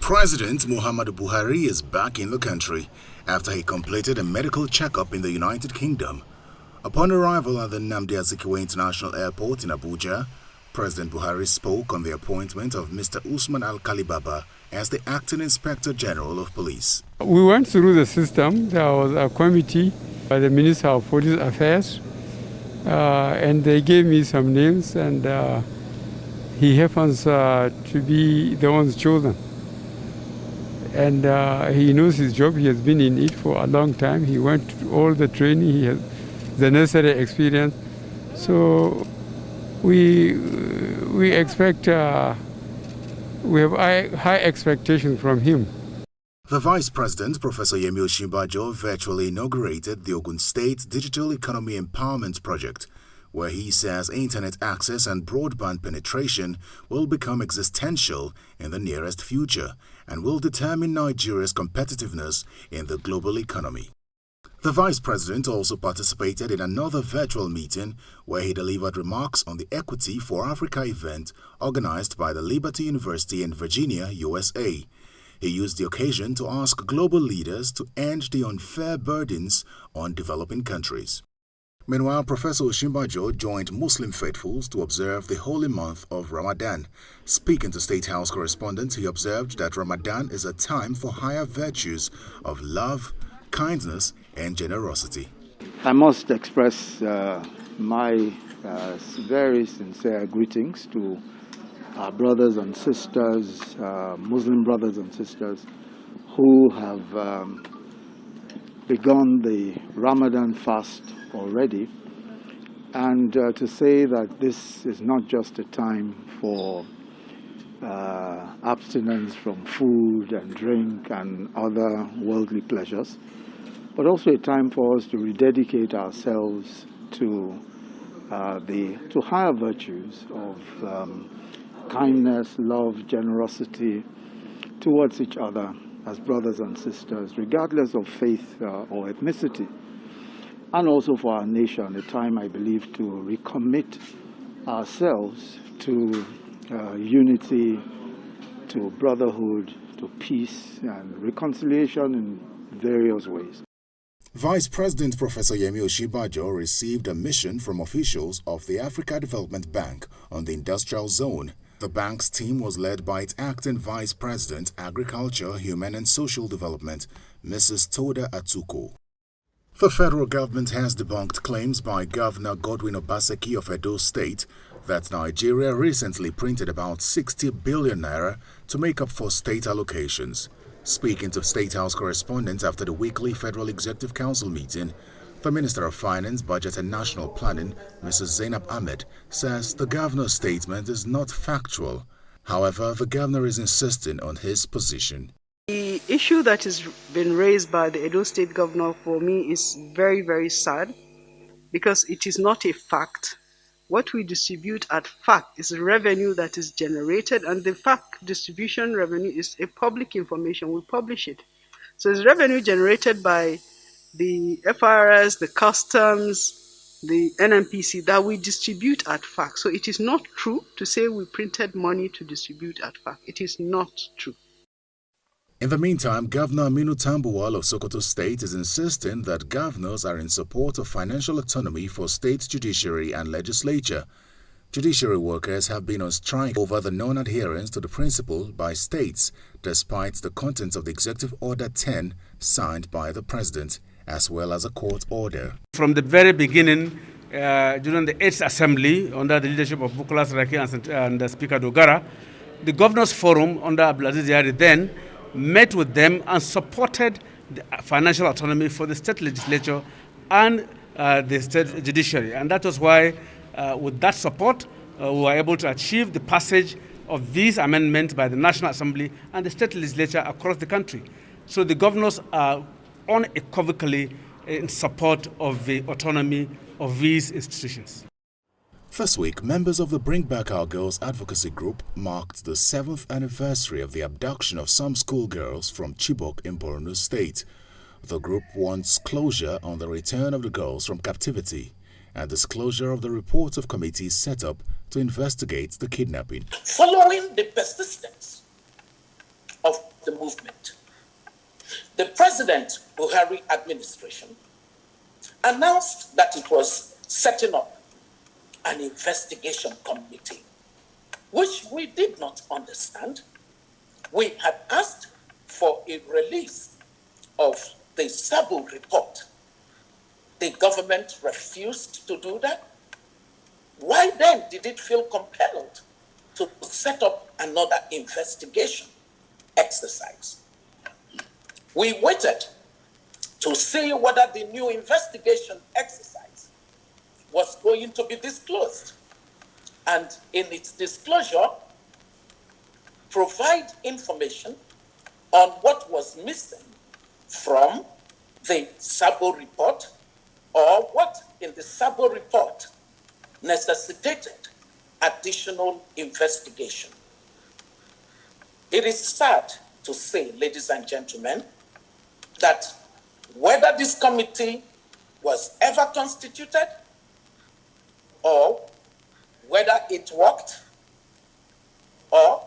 President Muhammadu Buhari is back in the country after he completed a medical checkup in the United Kingdom. Upon arrival at the Nnamdi Azikiwe International Airport in Abuja, President Buhari spoke on the appointment of Mr. Usman Al-Kalibaba as the Acting Inspector General of Police. We went through the system. There was a committee by the Minister of Police Affairs, and they gave me some names, and he happens to be the one chosen. And he knows his job. He has been in it for a long time. He went through all the training. He has the necessary experience. So we expect, we have high expectations from him. The Vice President, Professor Yemi Osinbajo, virtually inaugurated the Ogun State Digital Economy Empowerment Project, where he says internet access and broadband penetration will become existential in the nearest future and will determine Nigeria's competitiveness in the global economy. The Vice President also participated in another virtual meeting where he delivered remarks on the Equity for Africa event organized by the Liberty University in Virginia, USA. He used the occasion to ask global leaders to end the unfair burdens on developing countries. Meanwhile, Professor Osinbajo joined Muslim faithfuls to observe the holy month of Ramadan. Speaking to State House correspondents, he observed that Ramadan is a time for higher virtues of love, kindness, and generosity. I must express my very sincere greetings to our brothers and sisters, Muslim brothers and sisters, who have begun the Ramadan fast already, and to say that this is not just a time for abstinence from food and drink and other worldly pleasures, but also a time for us to rededicate ourselves to higher virtues of kindness, love, generosity towards each other as brothers and sisters, regardless of faith or ethnicity. And also for our nation, a time, I believe, to recommit ourselves to unity, to brotherhood, to peace and reconciliation in various ways. Vice President Professor Yemi Osinbajo received a mission from officials of the Africa Development Bank on the industrial zone. The bank's team was led by its acting Vice President, Agriculture, Human and Social Development, Mrs. Toda Atuko. The federal government has debunked claims by Governor Godwin Obaseki of Edo State that Nigeria recently printed about 60 billion naira to make up for state allocations. Speaking to State House correspondents after the weekly Federal Executive Council meeting, the Minister of Finance, Budget and National Planning, Mrs. Zainab Ahmed, says the governor's statement is not factual. However, the governor is insisting on his position. The issue that has been raised by the Edo State Governor for me is very, very sad because it is not a fact. What we distribute at fact is revenue that is generated, and the fact distribution revenue is a public information. We publish it. So it's revenue generated by the FRS, the customs, the NMPC that we distribute at fact. So it is not true to say we printed money to distribute at fact. It is not true. In the meantime, Governor Aminu Tambuwal of Sokoto State is insisting that governors are in support of financial autonomy for state judiciary and legislature. Judiciary workers have been on strike over the non-adherence to the principle by states, despite the contents of the Executive Order 10 signed by the President, as well as a court order. From the very beginning, during the 8th Assembly, under the leadership of Bukola Saraki and Speaker Dogara, the Governors Forum under Abdulaziz Yari then met with them and supported the financial autonomy for the state legislature and the state judiciary. And that was why, with that support, we were able to achieve the passage of these amendments by the National Assembly and the state legislature across the country. So the governors are unequivocally in support of the autonomy of these institutions. This week, members of the Bring Back Our Girls advocacy group marked the 7th anniversary of the abduction of some schoolgirls from Chibok in Borno State. The group wants closure on the return of the girls from captivity and disclosure of the reports of committees set up to investigate the kidnapping. Following the persistence of the movement. The President Buhari administration announced that it was setting up an investigation committee, which we did not understand. We had asked for a release of the Sabo report. The government refused to do that. Why then did it feel compelled to set up another investigation exercise? We waited to see whether the new investigation exercise was going to be disclosed, and in its disclosure, provide information on what was missing from the Sabo report, or what in the Sabo report necessitated additional investigation. It is sad to say, ladies and gentlemen, that whether this committee was ever constituted or whether it worked or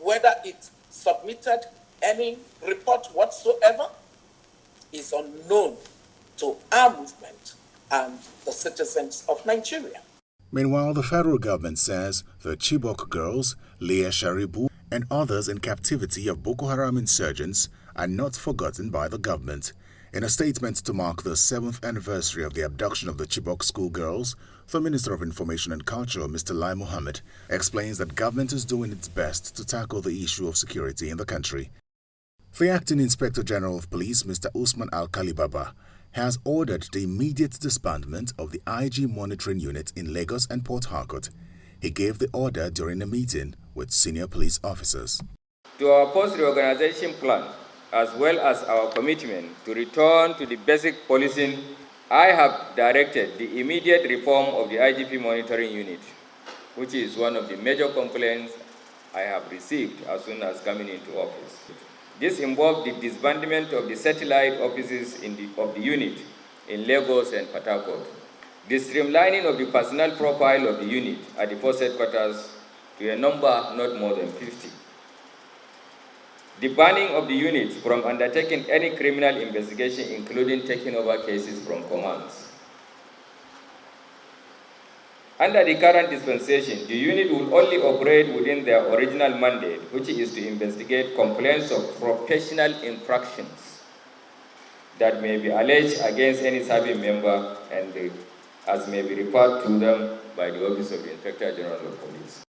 whether it submitted any report whatsoever is unknown to our movement and the citizens of Nigeria. Meanwhile, the federal government says the Chibok Girls, Leah Sharibu, and others in captivity of Boko Haram insurgents are not forgotten by the government. In a statement to mark the 7th anniversary of the abduction of the Chibok schoolgirls, the Minister of Information and Culture, Mr. Lai Mohammed, explains that government is doing its best to tackle the issue of security in the country. The Acting Inspector General of Police, Mr. Usman Al-Kalibaba, has ordered the immediate disbandment of the IG monitoring unit in Lagos and Port Harcourt. He gave the order during a meeting with senior police officers. To our post-reorganization plan, as well as our commitment to return to the basic policing, I have directed the immediate reform of the IGP monitoring unit, which is one of the major complaints I have received as soon as coming into office. This involved the disbandment of the satellite offices of the unit in Lagos and Port Harcourt, the streamlining of the personnel profile of the unit at the force headquarters to a number not more than 50, the banning of the unit from undertaking any criminal investigation, including taking over cases from commands. Under the current dispensation, the unit will only operate within their original mandate, which is to investigate complaints of professional infractions that may be alleged against any serving member, and as may be referred to them by the Office of the Inspector General of Police.